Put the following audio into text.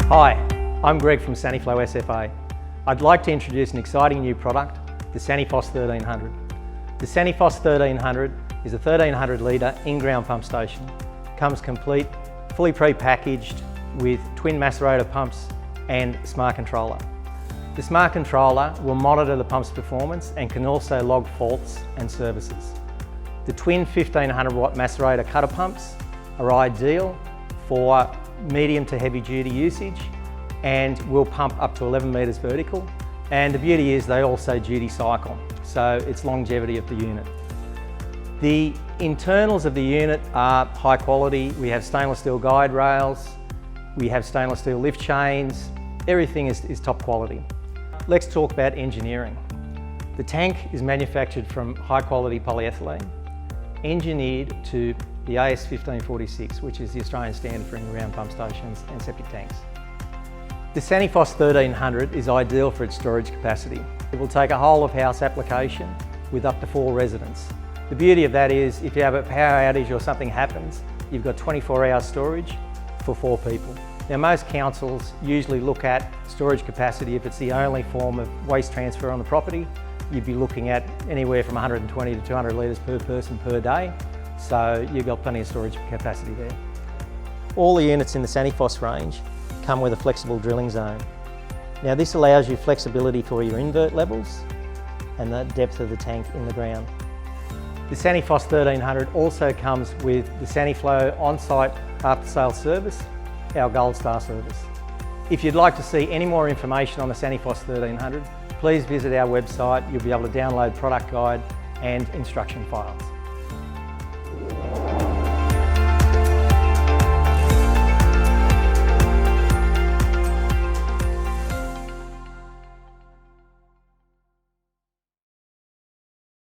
Hi, I'm Greg from Saniflo SFA. I'd like to introduce an exciting new product, the Sanifos 1300. The Sanifos 1300 is a 1300 litre Inground pump station. Comes complete, fully pre-packaged with twin macerator pumps and smart controller. The smart controller will monitor the pump's performance and can also log faults and services. The twin 1500 watt macerator cutter pumps are ideal for medium to heavy duty usage and will pump up to 11 metres vertical. And the beauty is they also duty cycle, so it's longevity of the unit. The internals of the unit are high quality. We have stainless steel guide rails, we have stainless steel lift chains, everything is top quality. Let's talk about engineering. The tank is manufactured from high quality polyethylene, engineered to the AS 1546, which is the Australian standard for in-ground pump stations and septic tanks. The Sanifos 1300 is ideal for its storage capacity. It will take a whole of house application with up to 4 residents. The beauty of that is if you have a power outage or something happens, you've got 24-hour storage for 4 people. Now most councils usually look at storage capacity if it's the only form of waste transfer on the property. You'd be looking at anywhere from 120 to 200 litres per person per day. So you've got plenty of storage capacity there. All the units in the Sanifos range come with a flexible drilling zone. Now this allows you flexibility for your invert levels and the depth of the tank in the ground. The Sanifos 1300 also comes with the Saniflo on-site after-sales service, our Gold Star service. If you'd like to see any more information on the Sanifos 1300, please visit our website. You'll be able to download product guide and instruction files.